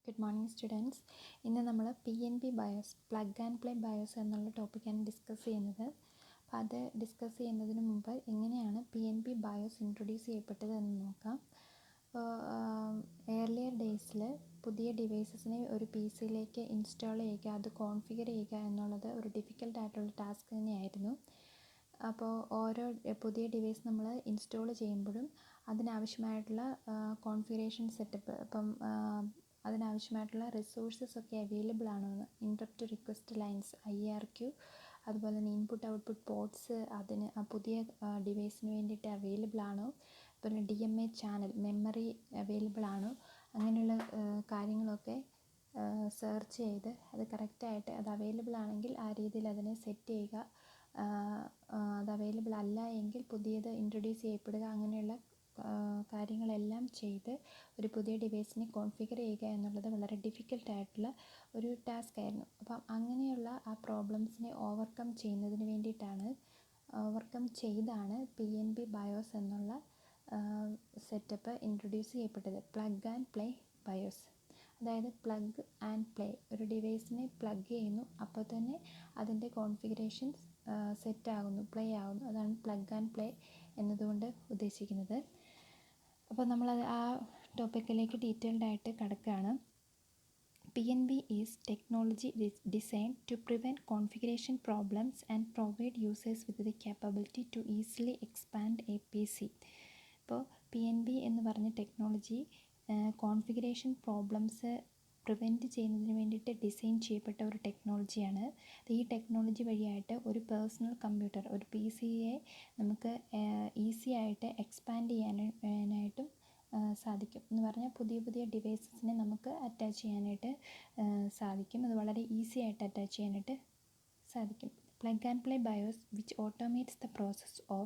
Good morning students. ഇന്ന് നമ്മൾ PNP BIOS plug and play BIOS എന്നുള്ള ടോപ്പിക്കാണ് ഡിസ്കസ് ചെയ്യുന്നത്. അപ്പോൾ അത് ഡിസ്കസ് ചെയ്യുന്നതിന് മുമ്പ് എങ്ങനെയാണ് PNP ബയോസ് ഇൻട്രൊഡ്യൂസ് ചെയ്യപ്പെട്ടത് എന്ന് നോക്കാം. അപ്പോൾ ഏർലിയർ ഡേയ്സിൽ പുതിയ ഡിവൈസസിനെ ഒരു PC-യിലേക്ക് ഇൻസ്റ്റാൾ ചെയ്യുക, അത് കോൺഫിഗർ ചെയ്യുക എന്നുള്ളത് ഒരു ഡിഫിക്കൽട്ടായിട്ടുള്ള ടാസ്ക് തന്നെയായിരുന്നു. അപ്പോൾ ഓരോ പുതിയ ഡിവൈസ് നമ്മൾ ഇൻസ്റ്റാൾ ചെയ്യുമ്പോഴും അതിനാവശ്യമായിട്ടുള്ള കോൺഫിഗറേഷൻ സെറ്റപ്പ്, അതിനാവശ്യമായിട്ടുള്ള റിസോഴ്സസ് ഒക്കെ അവൈലബിൾ ആണെന്ന്, ഇൻറ്ററപ്റ്റ് റിക്വസ്റ്റ് ലൈൻസ്, IRQ, അതുപോലെ തന്നെ ഇൻപുട്ട് ഔട്ട്പുട്ട് പോർട്സ് അതിന് പുതിയ ഡിവൈസിന് വേണ്ടിയിട്ട് അവൈലബിൾ ആണോ, പിന്നെ DMA ചാനൽ മെമ്മറി അവൈലബിൾ ആണോ, അങ്ങനെയുള്ള കാര്യങ്ങളൊക്കെ സെർച്ച് ചെയ്ത് അത് കറക്റ്റായിട്ട് അത് അവൈലബിൾ ആണെങ്കിൽ ആ രീതിയിൽ അതിനെ സെറ്റ് ചെയ്യുക. അത് അവൈലബിൾ അല്ല എങ്കിൽ പുതിയത് ഇൻട്രൊഡ്യൂസ് ചെയ്യപ്പെടുക. അങ്ങനെയുള്ള കാര്യങ്ങളെല്ലാം ചെയ്ത് ഒരു പുതിയ ഡിവൈസിനെ കോൺഫിഗർ ചെയ്യുക എന്നുള്ളത് വളരെ ഡിഫിക്കൽട്ടായിട്ടുള്ള ഒരു ടാസ്ക് ആയിരുന്നു. അപ്പം അങ്ങനെയുള്ള ആ പ്രോബ്ലംസിനെ ഓവർകം ചെയ്യുന്നതിന് വേണ്ടിയിട്ടാണ് PNP ബയോസ് എന്നുള്ള സെറ്റപ്പ് ഇൻട്രൊഡ്യൂസ് ചെയ്യപ്പെട്ടത്. പ്ലഗ് ആൻഡ് പ്ലേ ബയോസ്, അതായത് പ്ലഗ് ആൻഡ് പ്ലേ, ഒരു ഡിവൈസിനെ പ്ലഗ് ചെയ്യുന്നു, അപ്പോൾ തന്നെ അതിൻ്റെ കോൺഫിഗറേഷൻസ് സെറ്റ് ആകുന്നു, പ്ലേ ആകുന്നു. അതാണ് പ്ലഗ് ആൻഡ് പ്ലേ എന്നതുകൊണ്ട് ഉദ്ദേശിക്കുന്നത്. അപ്പോൾ നമ്മൾ ആ ടോപ്പിക്കിലേക്ക് ഡീറ്റെയിൽഡ് ആയിട്ട് കിടക്കുകയാണ്. PNP is technology designed to prevent configuration problems and provide users with the capability to easily expand a PC. ഇപ്പോൾ PNP എന്ന് പറഞ്ഞ ടെക്നോളജി കോൺഫിഗറേഷൻ പ്രോബ്ലംസ് പ്രിവെൻറ്റ് ചെയ്യുന്നതിന് വേണ്ടിയിട്ട് ഡിസൈൻ ചെയ്യപ്പെട്ട ഒരു ടെക്നോളജിയാണ്. ഈ ടെക്നോളജി വഴിയായിട്ട് ഒരു പേഴ്സണൽ കമ്പ്യൂട്ടർ, ഒരു PCയെ നമുക്ക് ഈസി ആയിട്ട് എക്സ്പാൻഡ് ചെയ്യാനായിട്ടും സാധിക്കും. എന്ന് പറഞ്ഞാൽ പുതിയ ഡിവൈസസിനെ നമുക്ക് അറ്റാച്ച് ചെയ്യാനായിട്ട് സാധിക്കും. അത് വളരെ ഈസി ആയിട്ട് അറ്റാച്ച് ചെയ്യാനായിട്ട് സാധിക്കും. Plug and play BIOS, which automates the process of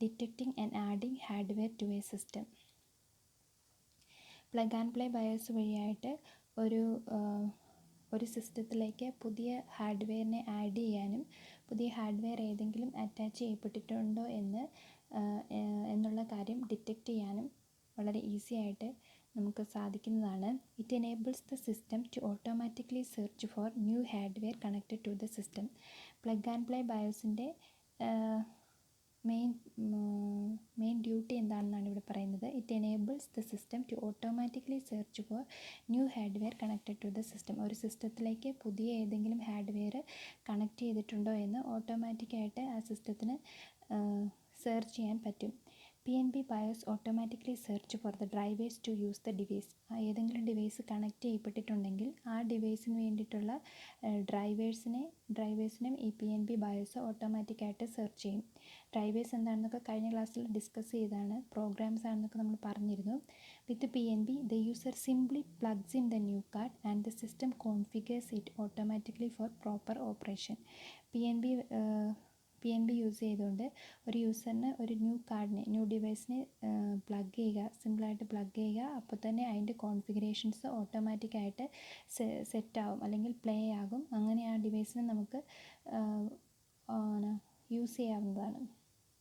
detecting and adding hardware to a system. Plug and play BIOS വഴിയായിട്ട് ഒരു സിസ്റ്റത്തിലേക്ക് പുതിയ ഹാർഡ്വെയറിനെ ആഡ് ചെയ്യാനും പുതിയ ഹാർഡ്വെയർ ഏതെങ്കിലും അറ്റാച്ച് ചെയ്യപ്പെട്ടിട്ടുണ്ടോ എന്നുള്ള കാര്യം ഡിറ്റക്റ്റ് ചെയ്യാനും വളരെ ഈസി ആയിട്ട് നമുക്ക് സാധിക്കുന്നതാണ്. It enables the system to automatically search for new hardware connected to the system. Plug and play ബയോസിൻ്റെ മെയിൻ ഡ്യൂട്ടി എന്താണെന്നാണ് ഇവിടെ പറയുന്നത്. It enables the system to automatically search for new hardware connected to the system. ഒരു സിസ്റ്റത്തിലേക്ക് പുതിയ ഏതെങ്കിലും hardware connect ചെയ്തിട്ടുണ്ടോ എന്ന് ഓട്ടോമാറ്റിക്കായിട്ട് ആ സിസ്റ്റത്തിന് സെർച്ച് ചെയ്യാൻ പറ്റും. PNP BIOS automatically search for the drivers to use the device. ഏതെങ്കിലും ഡിവൈസ് കണക്ട് ചെയ്യപ്പെട്ടിട്ടുണ്ടെങ്കിൽ ആ ഡിവൈസിന് വേണ്ടിയിട്ടുള്ള ഡ്രൈവേഴ്സിനും ഈ PNP BIOS ഓട്ടോമാറ്റിക്കായിട്ട് സെർച്ച് ചെയ്യും. ഡ്രൈവേഴ്സ് എന്താണെന്നൊക്കെ കഴിഞ്ഞ ക്ലാസ്സിൽ ഡിസ്കസ് ചെയ്താണ്, പ്രോഗ്രാംസ് ആണെന്നൊക്കെ നമ്മൾ പറഞ്ഞിരുന്നു. With PNP the user simply plugs in the new card and the system configures it automatically for proper operation. PNP use ചെയ്തുകൊണ്ട് ഒരു യൂസറിന് ഒരു ന്യൂ ഡിവൈസിനെ സിമ്പിളായിട്ട് പ്ലഗ് ചെയ്യുക. അപ്പോൾ തന്നെ അതിൻ്റെ കോൺഫിഗറേഷൻസ് ഓട്ടോമാറ്റിക്കായിട്ട് സെറ്റ് ആകും അല്ലെങ്കിൽ പ്ലേ ആകും. അങ്ങനെ ആ ഡിവൈസിനെ നമുക്ക് യൂസ് ചെയ്യാവുന്നതാണ്.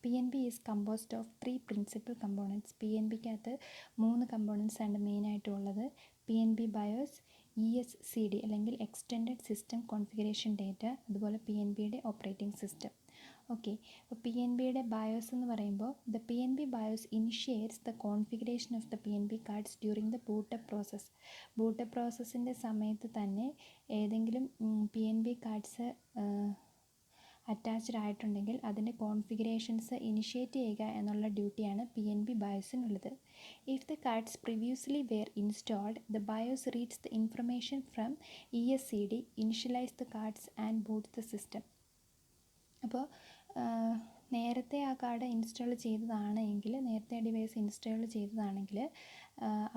PNP is composed of 3 principal components. PNPക്കകത്ത് 3 കമ്പോണൻറ്റ്സ് ആണ് മെയിനായിട്ടുള്ളത്. PNP BIOS, ESCD അല്ലെങ്കിൽ എക്സ്റ്റെൻഡഡ് സിസ്റ്റം കോൺഫിഗറേഷൻ ഡേറ്റ, അതുപോലെ PNPയുടെ ഓപ്പറേറ്റിംഗ് സിസ്റ്റം. ഓക്കെ, അപ്പോൾ PNPയുടെ BIOS എന്ന് പറയുമ്പോൾ the PNP BIOS initiates the configuration of the PNP cards during the boot up process. Boot up പ്രോസസ്സിൻ്റെ സമയത്ത് തന്നെ ഏതെങ്കിലും PNP കാർഡ്സ് അറ്റാച്ച്ഡ് ആയിട്ടുണ്ടെങ്കിൽ അതിൻ്റെ കോൺഫിഗറേഷൻസ് ഇനിഷ്യേറ്റ് ചെയ്യുക എന്നുള്ള ഡ്യൂട്ടിയാണ് PNP BIOSനുള്ളത്. If the cards previously were installed the BIOS reads the information from ESCD, initialise the cards and boot the system. അപ്പോൾ നേരത്തെ ആ കാർഡ് ഇൻസ്റ്റാൾ ചെയ്തതാണെങ്കിൽ, നേരത്തെ ഡിവൈസ് ഇൻസ്റ്റാൾ ചെയ്തതാണെങ്കിൽ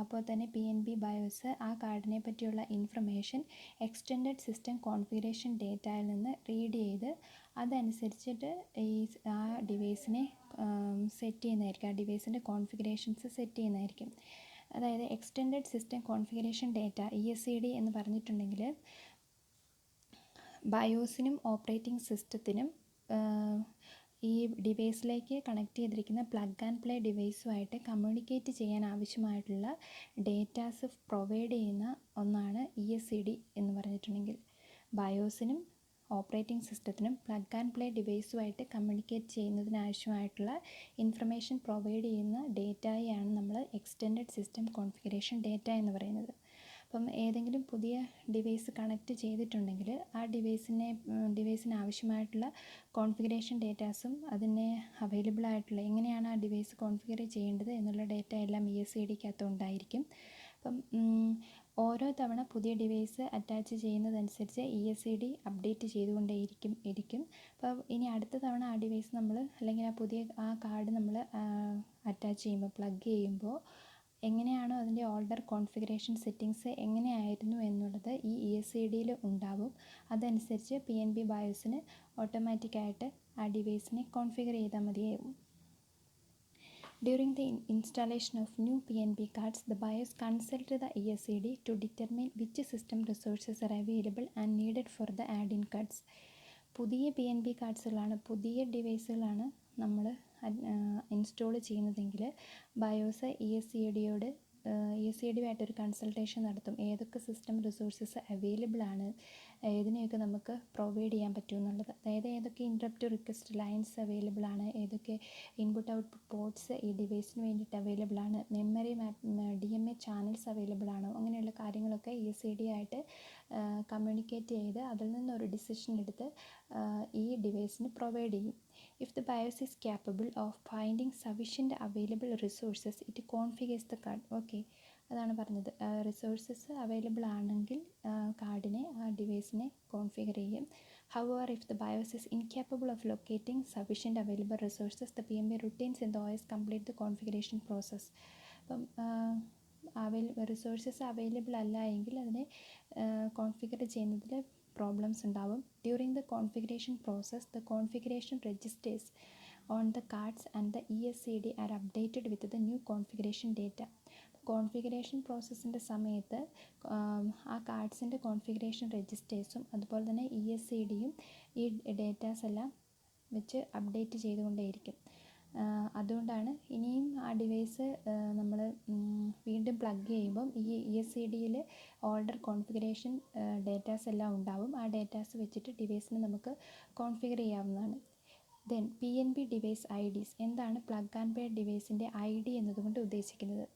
അപ്പോൾ തന്നെ PNP BIOS ആ കാർഡിനെ പറ്റിയുള്ള ഇൻഫർമേഷൻ എക്സ്റ്റെൻഡഡ് സിസ്റ്റം കോൺഫിഗറേഷൻ ഡേറ്റയിൽ നിന്ന് റീഡ് ചെയ്ത് അതനുസരിച്ചിട്ട് ആ ഡിവൈസിനെ സെറ്റ് ചെയ്യുന്നതായിരിക്കും, ആ ഡിവൈസിൻ്റെ കോൺഫിഗറേഷൻസ് സെറ്റ് ചെയ്യുന്നതായിരിക്കും. അതായത് extended system configuration data ESCD എന്ന് പറഞ്ഞിട്ടുണ്ടെങ്കിൽ ബയോസിനും ഓപ്പറേറ്റിംഗ് സിസ്റ്റത്തിനും ഈ ഡിവൈസിലേക്ക് കണക്ട് ചെയ്തിരിക്കുന്ന പ്ലഗ് ആൻഡ് പ്ലേ ഡിവൈസുമായിട്ട് കമ്മ്യൂണിക്കേറ്റ് ചെയ്യാൻ ആവശ്യമായിട്ടുള്ള ഡേറ്റാസ് പ്രൊവൈഡ് ചെയ്യുന്ന ഒന്നാണ് ESCD എന്ന് പറഞ്ഞിട്ടുണ്ടെങ്കിൽ. ബയോസിനും ഓപ്പറേറ്റിംഗ് സിസ്റ്റത്തിനും പ്ലഗ് ആൻഡ് പ്ലേ ഡിവൈസുമായിട്ട് കമ്മ്യൂണിക്കേറ്റ് ചെയ്യുന്നതിനാവശ്യമായിട്ടുള്ള ഇൻഫർമേഷൻ പ്രൊവൈഡ് ചെയ്യുന്ന ഡേറ്റയാണ് നമ്മൾ എക്സ്റ്റെൻഡഡ് സിസ്റ്റം കോൺഫിഗറേഷൻ ഡേറ്റ എന്ന് പറയുന്നത്. അപ്പം ഏതെങ്കിലും പുതിയ ഡിവൈസ് കണക്ട് ചെയ്തിട്ടുണ്ടെങ്കിൽ ആ ഡിവൈസിന് ആവശ്യമായിട്ടുള്ള കോൺഫിഗറേഷൻ ഡേറ്റാസും അതിന് അവൈലബിൾ ആയിട്ടുള്ള എങ്ങനെയാണ് ആ ഡിവൈസ് കോൺഫിഗർ ചെയ്യേണ്ടത് എന്നുള്ള ഡേറ്റ എല്ലാം ESCDക്കകത്ത് ഉണ്ടായിരിക്കും. അപ്പം ഓരോ തവണ പുതിയ ഡിവൈസ് അറ്റാച്ച് ചെയ്യുന്നതനുസരിച്ച് ESCD അപ്ഡേറ്റ് ചെയ്തുകൊണ്ടേയിരിക്കും. അപ്പോൾ ഇനി അടുത്ത തവണ ആ ഡിവൈസ് നമ്മൾ അല്ലെങ്കിൽ ആ കാർഡ് നമ്മൾ അറ്റാച്ച് ചെയ്യുമ്പോൾ പ്ലഗ് ചെയ്യുമ്പോൾ എങ്ങനെയാണോ അതിൻ്റെ ഓൾഡർ കോൺഫിഗറേഷൻ സെറ്റിങ്സ് എങ്ങനെയായിരുന്നു എന്നുള്ളത് ഈ ESCDയിൽ ഉണ്ടാവും. അതനുസരിച്ച് PNB ബയോസിന് ഓട്ടോമാറ്റിക്കായിട്ട് ആ ഡിവൈസിനെ കോൺഫിഗർ ചെയ്താൽ മതിയാവും. During the installation of new PNB cards, the BIOS consult the ESCD to determine which system resources are available and needed for the add-in cards. പുതിയ PNB കാർഡ്സുകളാണ്, പുതിയ ഡിവൈസുകളാണ് നമ്മൾ ഇൻസ്റ്റോൾ ചെയ്യുന്നതെങ്കിൽ ബയോസ് ESCDയുമായിട്ടൊരു കൺസൾട്ടേഷൻ നടത്തും. ഏതൊക്കെ സിസ്റ്റം റിസോഴ്സസ് അവൈലബിൾ ആണ്, ഏതിനെയൊക്കെ നമുക്ക് provide ചെയ്യാൻ പറ്റും എന്നുള്ളത്. അതായത് ഏതൊക്കെ ഇൻറ്ററപ്റ്റ് റിക്വസ്റ്റ് ലൈൻസ് അവൈലബിൾ ആണ്, ഏതൊക്കെ ഇൻപുട്ട് ഔട്ട്പുട്ട് പോർട്ട്സ് ഈ ഡിവൈസിന് വേണ്ടിയിട്ട് അവൈലബിൾ ആണ്, മെമ്മറി DMA ചാനൽസ് അവൈലബിൾ ആണോ, അങ്ങനെയുള്ള കാര്യങ്ങളൊക്കെ ESCDയായിട്ട് കമ്മ്യൂണിക്കേറ്റ് ചെയ്ത് അതിൽ നിന്നൊരു ഡിസിഷൻ എടുത്ത് ഈ ഡിവൈസിന് പ്രൊവൈഡ് ചെയ്യും. If the BIOS is capable of finding sufficient available resources, it configures the card. Okay, അതാണ് പറഞ്ഞത്. റിസോഴ്സസ് അവൈലബിൾ ആണെങ്കിൽ കാർഡിനെ ആ ഡിവൈസിനെ കോൺഫിഗർ ചെയ്യും. However, if the BIOS is incapable of locating sufficient available resources, the PNB routines in the OS complete the configuration process. അപ്പം resources available അല്ല എങ്കിൽ അതിനെ configure ചെയ്യുന്നതിൽ പ്രോബ്ലംസ് ഉണ്ടാവും. During the configuration process, the configuration registers on the cards and the ESCD are updated with the new configuration data. Configuration പ്രോസസ്സിൻ്റെ സമയത്ത് ആ കാർഡ്സിൻ്റെ configuration രജിസ്റ്റേഴ്സും അതുപോലെ തന്നെ ESCDയും ഈ ഡേറ്റാസ് എല്ലാം വെച്ച് അപ്ഡേറ്റ് ചെയ്തുകൊണ്ടേയിരിക്കും. അതുകൊണ്ടാണ് ഇനിയും ആ ഡിവൈസ് നമ്മൾ വീണ്ടും പ്ലഗ് ചെയ്യുമ്പം ഈ ESCDയിൽ ഓൾഡർ കോൺഫിഗറേഷൻ ഡേറ്റാസ് എല്ലാം ഉണ്ടാവും. ആ ഡേറ്റാസ് വെച്ചിട്ട് ഡിവൈസിന് നമുക്ക് കോൺഫിഗർ ചെയ്യാവുന്നതാണ്. Then PNB device IDs. എന്താണ് പ്ലഗ് ആൻഡ് പ്ലേ ഡിവൈസിൻ്റെ ID എന്നതുകൊണ്ട് ഉദ്ദേശിക്കുന്നത്?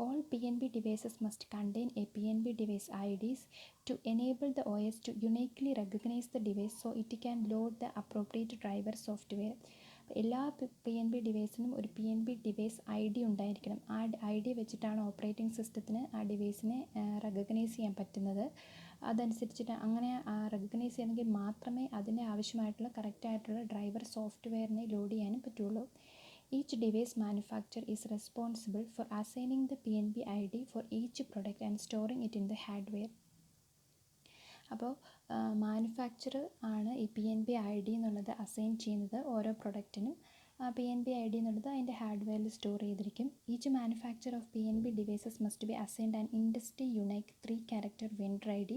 All PNB devices must contain a PNB device IDs to enable the OS to uniquely recognize the device so it can load the appropriate driver software. എല്ലാ PNB ഡിവൈസിനും ഒരു PNB device ID ഉണ്ടായിരിക്കണം. ആ ID വെച്ചിട്ടാണ് operating സിസ്റ്റത്തിന് ആ ഡിവൈസിനെ recognise ചെയ്യാൻ പറ്റുന്നത്. അതനുസരിച്ചിട്ട് അങ്ങനെ റെക്കഗ്നൈസ് ചെയ്യണമെങ്കിൽ മാത്രമേ അതിൻ്റെ ആവശ്യമായിട്ടുള്ള കറക്റ്റായിട്ടുള്ള ഡ്രൈവർ സോഫ്റ്റ്വെയറിനെ ലോഡ് ചെയ്യാനും പറ്റുള്ളൂ. Each device manufacturer is responsible for assigning the PNB ID for each product and storing it in the hardware. അപ്പോൾ മാനുഫാക്ചറർ ആണ് ഈ PNB ID എന്നുള്ളത് അസൈൻ ചെയ്യുന്നത് ഓരോ പ്രൊഡക്റ്റിനും. PNB ID എന്നുള്ളത് അതിൻ്റെ ഹാർഡ്വെയറിൽ സ്റ്റോർ ചെയ്തിരിക്കും. Each manufacturer of PNB devices must be assigned an industry unique 3-character vendor ID.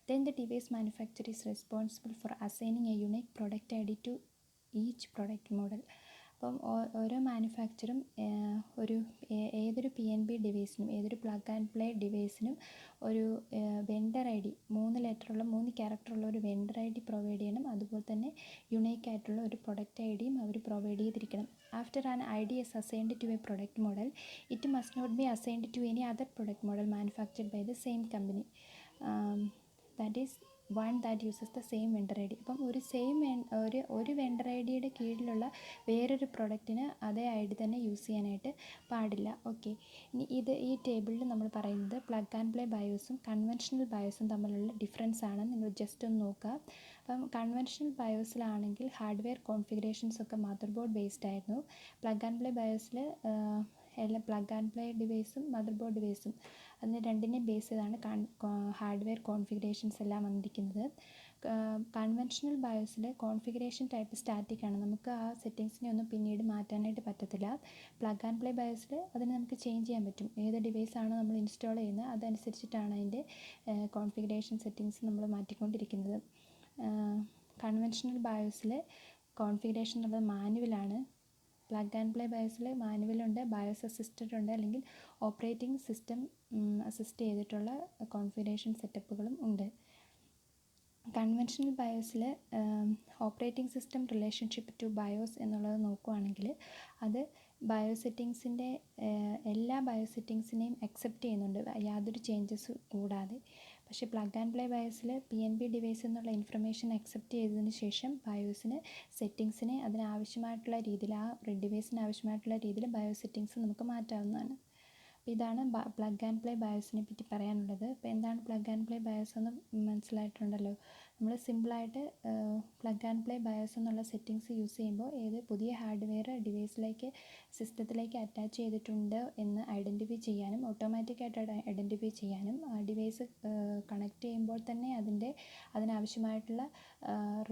Then the device manufacturer is responsible for assigning a unique product ID to each product model. അപ്പം ഓരോ മാനുഫാക്ചറും ഏതൊരു PNB ഡിവൈസിനും ഏതൊരു plug and play ഡിവൈസിനും ഒരു vendor ID 3 ക്യാരക്ടറുള്ള ഒരു vendor ID provide ചെയ്യണം. അതുപോലെ തന്നെ unique ആയിട്ടുള്ള ഒരു പ്രൊഡക്റ്റ് IDയും അവർ പ്രൊവൈഡ് ചെയ്തിരിക്കണം. After an ID is assigned to a product model, it must not be assigned to any other product model manufactured by the same company. That is one that uses the same vendor ID. അപ്പം ഒരു vendor IDയുടെ കീഴിലുള്ള വേറൊരു പ്രൊഡക്റ്റിന് അതേ ID തന്നെ use ചെയ്യാനായിട്ട് പാടില്ല. Okay, ഇനി ഈ ടേബിളിൽ നമ്മൾ പറയുന്നത് പ്ലഗ് ആൻഡ് പ്ലേ ബയോസും കൺവെൻഷണൽ ബയോസും തമ്മിലുള്ള ഡിഫറൻസ് ആണ്. നിങ്ങൾ ജസ്റ്റ് ഒന്ന് നോക്കുക. അപ്പം കൺവെൻഷണൽ ബയോസിലാണെങ്കിൽ ഹാർഡ്വെയർ കോൺഫിഗറേഷൻസ് ഒക്കെ മദർ ബോർഡ് ബേസ്ഡ് ആയിരുന്നു. പ്ലഗ് ആൻഡ് പ്ലേ ബയോസിൽ എല്ലാ പ്ലഗ് ആൻഡ് പ്ലേ ഡിവൈസും മദർ ബോർഡ് ഡിവൈസും അതിന് രണ്ടിനെ ബേസ് ചെയ്താണ് ഹാർഡ്വെയർ കോൺഫിഗറേഷൻസ് എല്ലാം വന്നിരിക്കുന്നത്. കൺവെൻഷണൽ ബയോസിൽ കോൺഫിഗറേഷൻ ടൈപ്പ് സ്റ്റാറ്റിക് ആണ്. നമുക്ക് ആ സെറ്റിങ്സിനെ ഒന്നും പിന്നീട് മാറ്റാനായിട്ട് പറ്റത്തില്ല. പ്ലഗ് ആൻഡ് പ്ലേ ബയോസിൽ അതിന് നമുക്ക് ചേഞ്ച് ചെയ്യാൻ പറ്റും. ഏത് ഡിവൈസാണോ നമ്മൾ ഇൻസ്റ്റാൾ ചെയ്യുന്നത് അതനുസരിച്ചിട്ടാണ് അതിൻ്റെ കോൺഫിഗറേഷൻ സെറ്റിങ്സ് നമ്മൾ മാറ്റിക്കൊണ്ടിരിക്കുന്നത്. കൺവെൻഷണൽ ബയോസിൽ കോൺഫിഗറേഷൻ എന്നുള്ളത് മാനുവലാണ്. പ്ലഗ് ആൻഡ് പ്ലേ ബയോസിൽ മാനുവലുണ്ട്, ബയോസ് അസിസ്റ്റഡ് ഉണ്ട്, അല്ലെങ്കിൽ ഓപ്പറേറ്റിംഗ് സിസ്റ്റം അസിസ്റ്റ് ചെയ്തിട്ടുള്ള കോൺഫിഗറേഷൻ സെറ്റപ്പുകളും ഉണ്ട്. കൺവെൻഷണൽ ബയോസിൽ operating system relationship to BIOS എന്നുള്ളത് നോക്കുകയാണെങ്കിൽ അത് ബയോ സെറ്റിങ്സിൻ്റെ എല്ലാ ബയോ സെറ്റിങ്സിനെയും അക്സെപ്റ്റ് ചെയ്യുന്നുണ്ട് യാതൊരു ചേഞ്ചസ് കൂടാതെ. പക്ഷേ പ്ലഗ് ആൻഡ് പ്ലേ ബയോസിൽ PNP ഡിവൈസ് എന്നുള്ള ഇൻഫർമേഷൻ അക്സെപ്റ്റ് ചെയ്തതിന് ശേഷം ബയോസിന് സെറ്റിങ്സിനെ അതിനാവശ്യമായിട്ടുള്ള രീതിയിൽ ആ ഡിവൈസിന് ആവശ്യമായിട്ടുള്ള രീതിയിൽ ബയോ സെറ്റിങ്സ് നമുക്ക് മാറ്റാവുന്നതാണ്. അപ്പോൾ ഇതാണ് പ്ലഗ് ആൻഡ് പ്ലേ ബയോസിനെ പറ്റി പറയാനുള്ളത്. അപ്പോൾ എന്താണ് പ്ലഗ് ആൻഡ് പ്ലേ ബയോസ് എന്ന് മനസ്സിലായിട്ടുണ്ടല്ലോ. നമ്മൾ സിമ്പിളായിട്ട് പ്ലഗ് ആൻഡ് പ്ലേ ബയോസ് എന്നുള്ള സെറ്റിങ്സ് യൂസ് ചെയ്യുമ്പോൾ ഏത് പുതിയ ഹാർഡ്വെയർ ഡിവൈസിലേക്ക് സിസ്റ്റത്തിലേക്ക് അറ്റാച്ച് ചെയ്തിട്ടുണ്ട് എന്ന് ഐഡൻറ്റിഫൈ ചെയ്യാനും ഓട്ടോമാറ്റിക്കായിട്ട് ഐഡൻറ്റിഫൈ ചെയ്യാനും ഡിവൈസ് കണക്ട് ചെയ്യുമ്പോൾ തന്നെ അതിനാവശ്യമായിട്ടുള്ള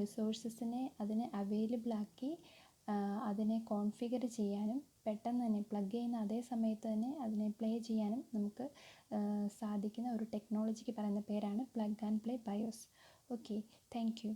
റിസോഴ്സസിനെ അതിന് അവൈലബിൾ ആക്കി അതിനെ കോൺഫിഗർ ചെയ്യാനും പെട്ടെന്ന് തന്നെ പ്ലഗ് ചെയ്യുന്ന അതേ സമയത്ത് തന്നെ അതിനെ പ്ലേ ചെയ്യാനും നമുക്ക് സാധിക്കുന്ന ഒരു ടെക്നോളജിക്ക് പറയുന്ന പേരാണ് plug and play BIOS. Okay, thank you.